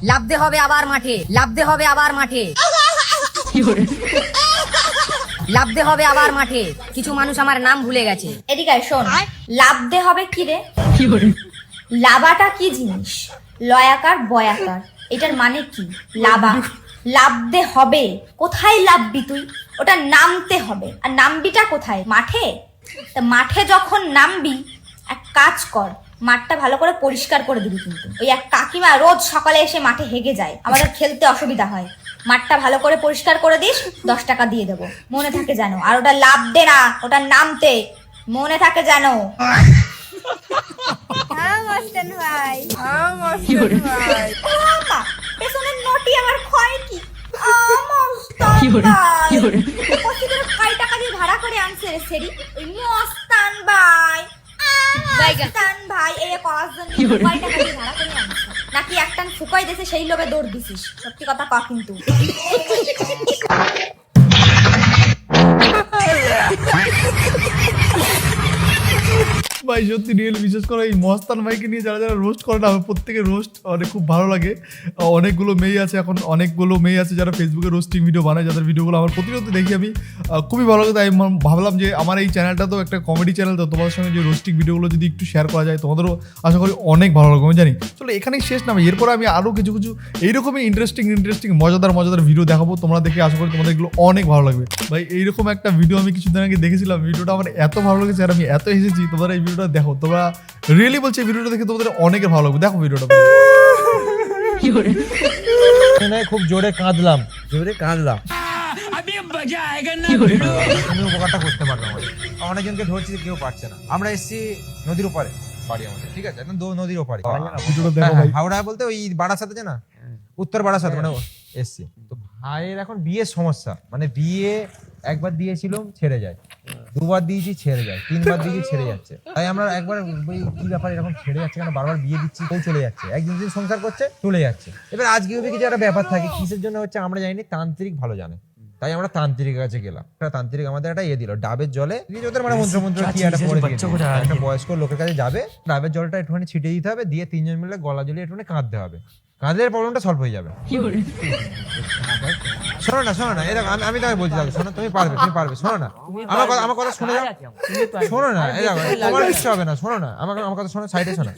লাফতে হবে আবার মাঠে, লাফতে হবে আবার মাঠে, লাফতে হবে আবার মাঠে। কিছু মানুষ আমার নাম ভুলে গেছে। এদিকে আয়, শোন। লাভতে হবে কি রে? লাভাটা কি জিনিস? লয়াকার বয়াকার, এটার মানে কি? লাভা। লাভতে হবে, কোথায় লাভবি তুই? ওটা নামতে হবে। আর নামবিটা কোথায়? মাঠে। তা মাঠে যখন নামবি এক কাজ কর, মাঠটা ভালো করে পরিষ্কার করে দিবি। কিন্তু ওই এক কাকিমা রোজ সকালে এসে মাঠে হেগে যায়, আমাদের খেলতে অসুবিধা হয়। মাঠটা ভালো করে পরিষ্কার করে দিস, 10 টাকা দিয়ে দেবো, মনে থাকে যেন। আর ওটা লাভতে না, ওটা নামতে, মনে থাকে যেন। হ্যাঁ মস্তান ভাই, হ্যাঁ মস্তান ভাই। মা, পেছনের নটি আমার ক্ষয় কি? মস্তান ভাই, কত করে কয় টাকা দিয়ে ভাড়া করে আনছে রে সেরি? ওই মস্তান ভাই, মস্তান ভাই, এই করার জন্য কয় টাকা দিয়ে ভাড়া করে আনছে? নাকি একটান ফুকাই দিয়েছে সেই লোভে দৌড় দিছিস? সত্যি কথা ক কিন্তু। ভাই সত্যি রিয়েল বিশেষ করে এই মস্তান ভাইকে নিয়ে যারা যারা রোস্ট করে না, প্রত্যেকের রোস্ট অনেক খুব ভালো লাগে। অনেকগুলো মেয়ে আছে, এখন অনেকগুলো মেয়ে আছে যারা ফেসবুকে রোস্টিং ভিডিও বানায়, যাদের ভিডিওগুলো আমার প্রতিনিয়ত দেখি আমি, খুবই ভালো লাগে। তাই ভাবলাম যে আমার এই চ্যানেলটা তো একটা কমেডি চ্যানেল, তো তোমাদের সঙ্গে যে রোস্টিং ভিডিওগুলো যদি একটু শেয়ার করা যায় তোমাদেরও আশা করি অনেক ভালো লাগবে। আমি জানি, চলো এখানেই শেষ না, এরপরে আমি আরও কিছু কিছু এইরকমই ইন্টারেস্টিং মজাদার ভিডিও দেখাবো, তোমরা দেখে আশা করি তোমাদের এগুলো অনেক ভালো লাগবে। ভাই এইরকম একটা ভিডিও আমি কিছুদিন আগে দেখেছিলাম, ভিডিওটা আমার এত ভালো লেগেছে আর আমি এত এসেছি। তোমরা এই ভিডিওটা দেখো, তোমরা রিয়েলি বলছি এই ভিডিওটা দেখে তোমাদের অনেকের ভালো লাগবে। দেখো ভিডিওটা। খুব জোরে কাঁদলাম, তুমি উপকারটা করতে পারবে আমাদের। অনেকজনকে ধরছি, কেউ পারছে না। আমরা এসেছি নদীর ওপারে, বাড়ি আমাদের, ঠিক আছে, একদম নদীর ওপারে। ভিডিওটা দেখো ভাই। হাওড়া বলতে ওই বারাসাত আছে না, উত্তর বারাসাত, মানে এসছি। তো ভাইয়ের এখন বিয়ের সমস্যা, মানে বিয়ে একবার দিয়েছিলাম ছেড়ে যায়, দুবার দিয়েছি ছেড়ে যায়, 3বার দিয়েছি ছেড়ে যাচ্ছে। তাই আমরা একবার কি ব্যাপার এরকম ছেড়ে যাচ্ছে কেন, বারবার বিয়ে দিচ্ছি কেউ চলে যাচ্ছে, একদিন সংসার করছে চলে যাচ্ছে। এবার আজকে কিছু একটা ব্যাপার থাকে, কিসের জন্য হচ্ছে আমরা জানি, তান্ত্রিক ভালো জানে। তাই আমরা তান্ত্রিকের কাছে গেলাম। একটা তান্ত্রিক আমাদের একটা দিল, ডাবের জলে ওদের মানে মন্ত্র কি একটা করে একটা বয়স্ক লোকের কাছে যাবে, ডাবের জলটা একটুখানি ছিটিয়ে দিতে হবে, দিয়ে 3জন মিলে গলা জ্বলিয়ে একটুখানি কাঁদতে হবে, কাঁদলে প্রবলেমটা সলভ হয়ে যাবে। শোনো না, এরকম আমি তোমাকে বলছি, শোনো, তুমি পারবে, শোনো না, আমার কথা শুনে যাও, শোনো না, তোমার ইচ্ছা হবে না, শোনো না, আমার কথা শোনো, সাইডে শোনো।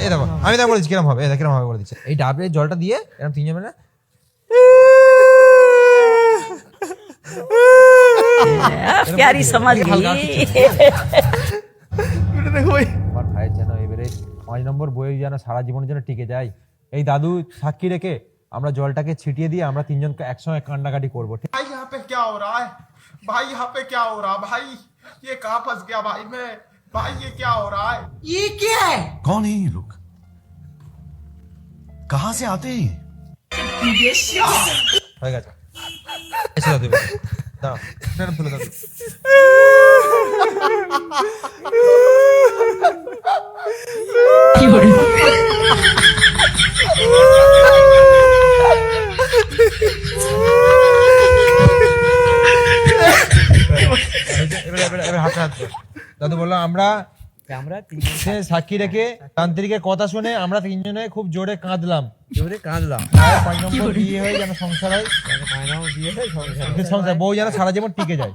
এই দেখো, আমি তাকে বলেছি কিরম হবে, কিরম হবে বলে দিচ্ছে। এই ডাবের জলটা দিয়ে এরকম 3জন মিলে प्यारी समझ गई। আমার ভাইয়ের যেন এবারে 5 নম্বর বই যেন সারা জীবনের জন্য টিকে যায়। এই দাদু সাক্ষী রেখে আমরা জলটাকে ছিটিয়ে দিয়ে আমরা 3জন একসঙ্গে কান্নাকাটি করবো। भाई यहाँ पे क्या हो रहा है? भाई यहाँ पे क्या हो रहा है? भाई ये कहाँ फंस गया भाई मैं? भाई ये क्या हो रहा है? ये क्या है? कौन है ये लोग? कहाँ से आते हैं? হয়ে গেছে, এসে দাও, দাও সেটা তুলে দাও। এবার হাতে হাত দাদু বললো আমরা সাক্ষী রেখে তান্ত্রিকের কথা শুনে আমরা 3জনে খুব জোরে কাঁদলাম। 5 নম্বর বিয়ে হয়ে যেন সংসার হয়, সংসার বউ যেন সারা জীবন টিকে যায়,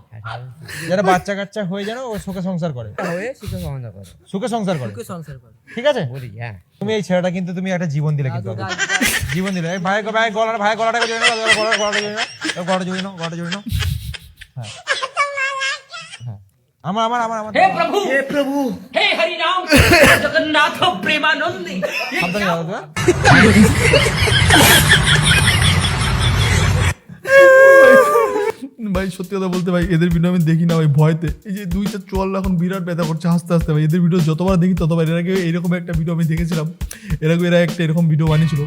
যেন বাচ্চা কাচ্চা হয়ে যেন ও সুখে সংসার করে, সুখে সংসার করে, ঠিক আছে? তুমি এই ছেলেটা কিন্তু তুমি একটা জীবন দিলে, কিন্তু জীবন দিলে। ভাই গলাটাকে জড়িয়ে নাও, গলাটা জড়িয়ে নাও। হ্যাঁ, আমার हे प्रभु हे हरि राम जगन्नाथ प्रेमानंद। ভাই সত্যি কথা বলতে ভাই, এদের ভিডিও আমি দেখি না ভাই ভয়তে। এই যে 2টা চোয়াল এখন বিরাট ব্যথা করছে হাসতে হাসতে ভাই। এদের ভিডিও যতবার দেখি ততবার, এর আগে এরকম একটা ভিডিও আমি দেখেছিলাম, এরা একটা এরকম ভিডিও বানিয়েছিল,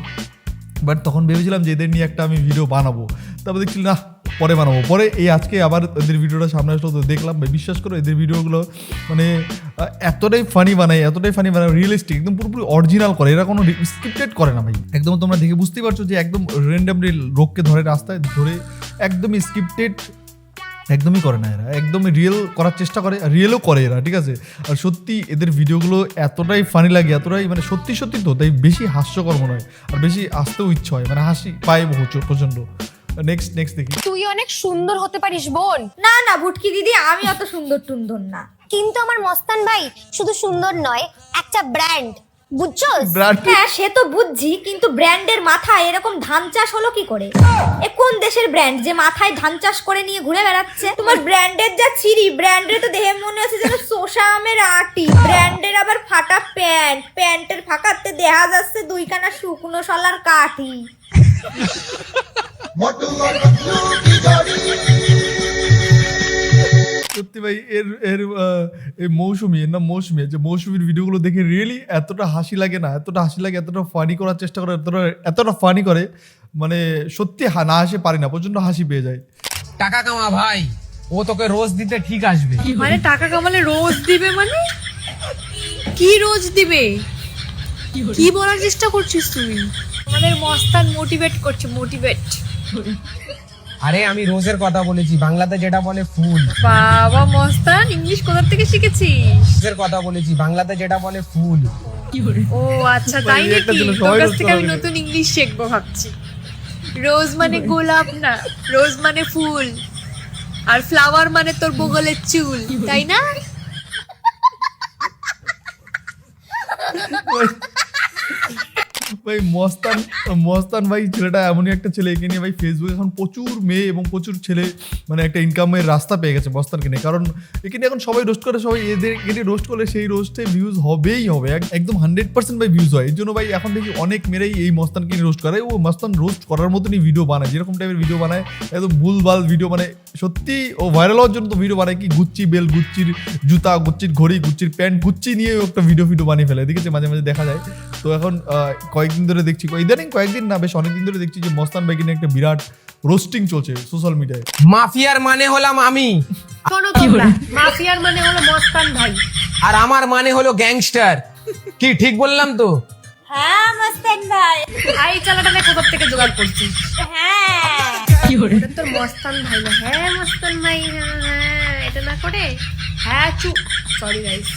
বাট তখন ভেবেছিলাম যে এদের নিয়ে একটা আমি ভিডিও বানাবো, তারপর দেখছি না পরে বানাবো। পরে এই আজকে আবার এদের ভিডিওটা সামনে আসলো, তো দেখলাম ভাই, বিশ্বাস করো এদের ভিডিওগুলো মানে এতটাই ফানি বানায়, রিয়েলিস্টিক, একদম পুরোপুরি অরিজিনাল করে, এরা কোনো স্ক্রিপ্টেড করে না ভাই। একদম তোমরা দেখে বুঝতেই পারছো যে একদম র্যান্ডামলি লোককে ধরে রাস্তায় ধরে একদমই স্ক্রিপ্টেড একদমই করে না এরা, একদমই রিয়েল করার চেষ্টা করে, রিয়েলও করে এরা, ঠিক আছে। আর সত্যি এদের ভিডিওগুলো এতটাই ফানি লাগে, এতটাই মানে সত্যি সত্যি তো, তাই বেশি হাস্যকর মনে হয় আর বেশি আসতেও ইচ্ছা হয়, মানে হাসি পায় প্রচন্ড। নেক্সট দেখি। তুই অনেক সুন্দর হতে পারিস বোন। না না বুটকি দিদি, আমি অত সুন্দর টুন্দর না। কিন্তু আমার মস্তান ভাই শুধু সুন্দর নয়, একটা ব্র্যান্ড, বুঝছস? হ্যাঁ সে তো বুঝছি, কিন্তু ব্র্যান্ডের মাথায় এরকম ধান চাষ হলো কি করে? এ কোন দেশের ব্র্যান্ড যে মাথায় ধান চাষ করে নিয়ে ঘুরে বেড়াচ্ছে? তোমার ব্র্যান্ডের যা ছিরি, ব্র্যান্ডের তো দেখে মনে হচ্ছে যেন শোষা আমের আটি। ব্র্যান্ডের আবার ফাটা প্যান্ট, প্যান্টের ফাঁকাতে দেখা যাচ্ছে দুইখানা শুকনো শলার কাঠি। সত্যি ভাই এর এই মৌসুমী, এর নাম মৌসুমী, যে মৌসুমীর ভিডিওগুলো দেখে রিয়েলি এতটা হাসি লাগে না, এতটা হাসি লাগে, এতটা ফানি করার চেষ্টা করে, এতটা ফানি করে, মানে সত্যি না হাসি পারি না, প্রচন্ড হাসি পেয়ে যায়। টাকা কামা ভাই, ও তোকে রোজ দিতে ঠিক আসবে। মানে টাকা কামালে রোজ দিবে? মানে কি রোজ দিবে? কি বলার চেষ্টা করছিস তুই? আমাদের মস্তান মোটিভেট করছে, মোটিভেট। আরে আমি রোজের কথা বলেছি, বাংলাতে যেটা বলে ফুল। বাবা মস্তান, ইংলিশ কোথা থেকে শিখেছিস? রোজের কথা বলেছি, বাংলাতে যেটা বলে ফুল। ও আচ্ছা, তাই নাকি? তোর কাছ থেকে আমি নতুন ইংলিশ শিখবো ভাবছি। রোজ মানে গোলাপ না, রোজ মানে ফুল, আর ফ্লাওয়ার মানে তোর বগলের চুল, তাই না? ভাই মস্তান ভাই ছেলেটা এমনই একটা ছেলে, একে নিয়ে ভাই ফেসবুকে এখন প্রচুর মেয়ে এবং প্রচুর ছেলে মানে একটা ইনকামের রাস্তা পেয়ে গেছে মস্তানকে নিয়ে। কারণ একে নিয়ে এখন সবাই রোস্ট করে, সবাই একে নিয়ে রোস্ট করলে সেই রোস্টে ভিউজ হবেই হবে, একদম 100% ভাই ভিউজ হয়। এর জন্য ভাই এখন দেখি অনেক মেয়েরাই এই মস্তানকে নিয়ে রোস্ট করে। ও মস্তান রোস্ট করার মতনই ভিডিও বানায়, যেরকম টাইপের ভিডিও বানায়, একদম ভুলভাল ভিডিও, মানে সত্যি ও ভাইরাল হওয়ার জন্য তো ভিডিও বানায়। কি গুচ্চি বেল, গুচ্চির জুতা, গুচ্চির ঘড়ি, গুচ্চির প্যান্ট, গুচ্চি নিয়ে একটা ভিডিও বানিয়ে ফেলে, দেখেছে মাঝে মাঝে দেখা যায়। তো এখন কয়েকদিন ধরে দেখছি, ইদানিং কয়েকদিন না বেশ অনেকদিন ধরে দেখছি যে মস্তান ভাইকে নিয়ে একটা বিরাট রোস্টিং চলছে সোশ্যাল মিডিয়ায়। মাফিয়ার মানে হলাম আমি, শোনো তোমরা, মাফিয়ার মানে হলো মস্তান ভাই, আর আমার মানে হলো গ্যাংস্টার। কি ঠিক বললাম তো? হ্যাঁ মস্তান ভাই। এই চালাটা কোথা থেকে জোগাড় করছিস? হ্যাঁ এটা তোর মস্তান ভাই না? হ্যাঁ মস্তান ভাই, হ্যাঁ এটা না করে হ্যাঁ সরি গাইস,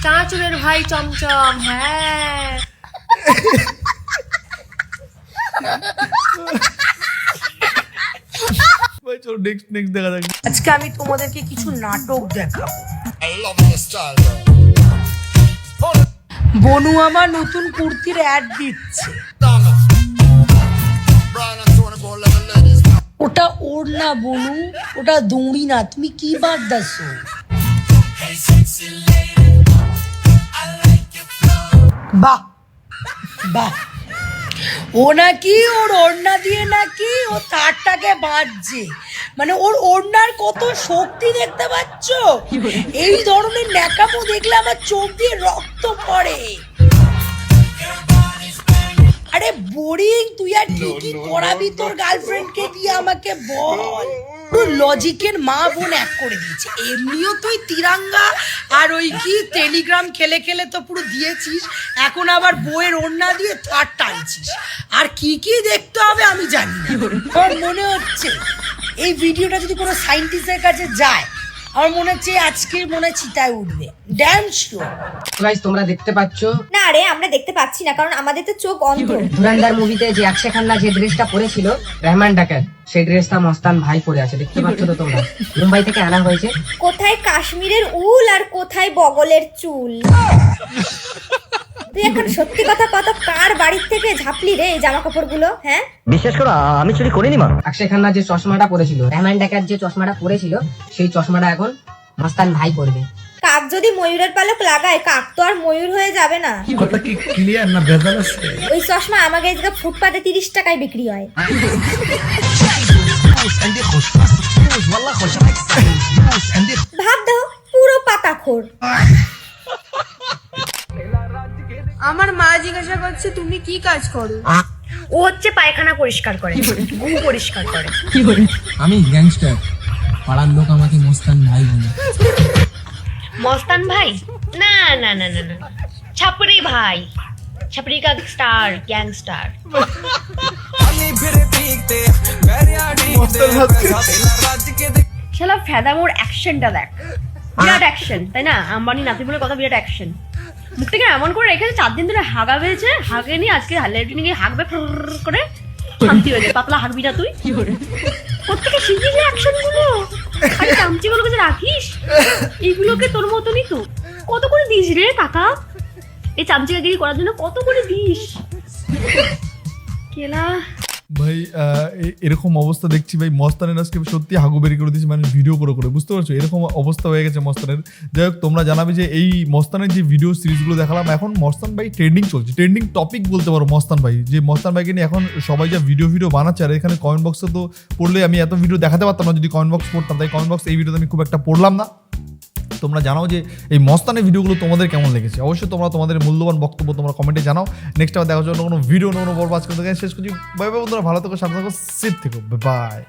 চাঁচুরের ভাই চমচম। হ্যাঁ ভাই চলো নেক্সট দেখা যাক। আজকে আমি তোমাদেরকে কিছু নাটক দেখাবো। বনু আমার নতুন কুর্তির অ্যাড দিচ্ছে। ওটা ওর না বনু, ওটা দৌড়ি না, তুমি কি বাদ দাসো? বাহ বাহ, ও নাকি ওর ওড়না দিয়ে নাকি ও তারটাকে বাঁধছে, মানে ওর ওড়নার কত শক্তি দেখতে পাচ্ছ? এই ধরনের ন্যাকামো দেখলে আমার চোখ দিয়ে রক্ত পড়ে। আরে বোরিং, তুই আর ঠিকই করাবি তোর গার্লফ্রেন্ডকে দিয়ে, আমাকে বল। পুরো লজিকের মা বোন এক করে দিয়েছে। এমনিও তুই তিরাঙ্গা আর ওই কি টেলিগ্রাম খেলে খেলে তো পুরো দিয়েছিস, এখন আবার বইয়ের ওড়না দিয়ে থার টানছিস। আর কি কি দেখতে হবে আমি জানি না। আমার মনে হচ্ছে এই ভিডিওটা যদি কোনো সায়েন্টিস্টের কাছে যায়, আমার মনে হচ্ছে আজকে মনে হয় চিতায় উঠবে, ড্যাম শিওর। গাইস তোমরা দেখতে পাচ্ছ? না রে, আমরা দেখতে পাচ্ছি না, কারণ আমাদের তো চোখ অন্ধ। ধুরন্ধর মুভিতে যে অক্ষয় খান্না যে ড্রেসটা পরেছিল রহমান ডাকাত, সেই ড্রেসটা মস্তান ভাই পরে আছে, দেখতে পাচ্ছ তো তোমরা? মুম্বাই থেকে আনা হয়েছে। কোথায় কাশ্মীরের উল আর কোথায় বগলের চুল? তুই এখন সত্যি কথা কত কার বাড়ির থেকে ঝাপলি রে এই জামা কাপড় গুলো? হ্যাঁ বিশ্বাস করো আমি চুরি করিনি মা। অক্ষয় খান্না যে চশমাটা পরেছিল, রহমান ডাকাত যে চশমাটা পরেছিল, সেই চশমাটা এখন মস্তান ভাই পরবে। কাক যদি ময়ূরের পালক লাগায়, কাক তো আর ময়ূর হয়ে যাবে না। কথা কি ক্লিয়ার না ভেজাল আছে? ওই চশমা আমাকে আজকে ফুটপাতে 30 টাকায় বিক্রি হয়। ভাব দাও, পুরো পাতাখোর। আমার মা জিজ্ঞাসা করছে তুমি কি কাজ করো? ও হচ্ছে পায়খানা পরিষ্কার করে, গু পরিষ্কার করে। আমি গ্যাংস্টার, পাড়ার লোক আমাকে মস্তান ভাই বলে। মস্তান ভাই? না না না না না, ছাপরি ভাই, ছাপরি का स्टार गैंगस्टार। মস্তান আজকে শালা ফেদামোর অ্যাকশনটা দেখ, বিরাট অ্যাকশন তাই না? আম্বানি নাতি বলে কথা, বিরাট অ্যাকশন। মুখটাকে এমন করে রেখেছে 4 দিন ধরে হাগা হয়েছে, হাগেনি, আজকে ল্যাট্রিনে গিয়ে হাগবে করে শান্তি হয়ে যায়। পাতলা হাগবি না তুই? কোথেকে শিখিস অ্যাকশন গুলো? খালি চামচিগুলো কাছে রাখিস, এইগুলোকে তোর মতনই তো। কত করে দিস রে কাকা এই চামচিকাগিরি করার জন্য? কত করে দিস কেলা? ভাই এরকম অবস্থা দেখছি ভাই, মস্তানের আজকে সত্যি হাগু বেরি করে দিয়েছে, মানে ভিডিও করে করে, বুঝতে পারছো এরকম অবস্থা হয়ে গেছে মস্তানের। যাই হোক, তোমরা জানাবে যে এই মস্তানের যে ভিডিও সিরিজগুলো দেখালাম, এখন মস্তান ভাই ট্রেন্ডিং চলছে, ট্রেন্ডিং টপিক বলতে পারো মস্তান ভাই। যে মস্তান ভাইকে নিয়ে এখন সবাই যা ভিডিও বানাচ্ছে, আর এখানে কমেন্ট বক্সে তো পড়লে আমি এত ভিডিও দেখাতে পারতাম না যদি কমেন্ট বক্স পড়তাম, তাই কমেন্ট বক্স এই ভিডিওতে আমি খুব একটা পড়লাম না। তোমরা জানাও যে এই মস্তানের ভিডিওগুলো তোমাদের কেমন লেগেছে, অবশ্যই তোমরা তোমাদের মূল্যবান বক্তব্য তোমরা কমেন্টে জানাও। নেক্সট আবার দেখার জন্য কোনো ভিডিও কোনো বড় আজকে শেষ করছি। বাই বাই বন্ধুরা, ভালো থেকো, সাথে থাকো, সেফ থেকো, বাই।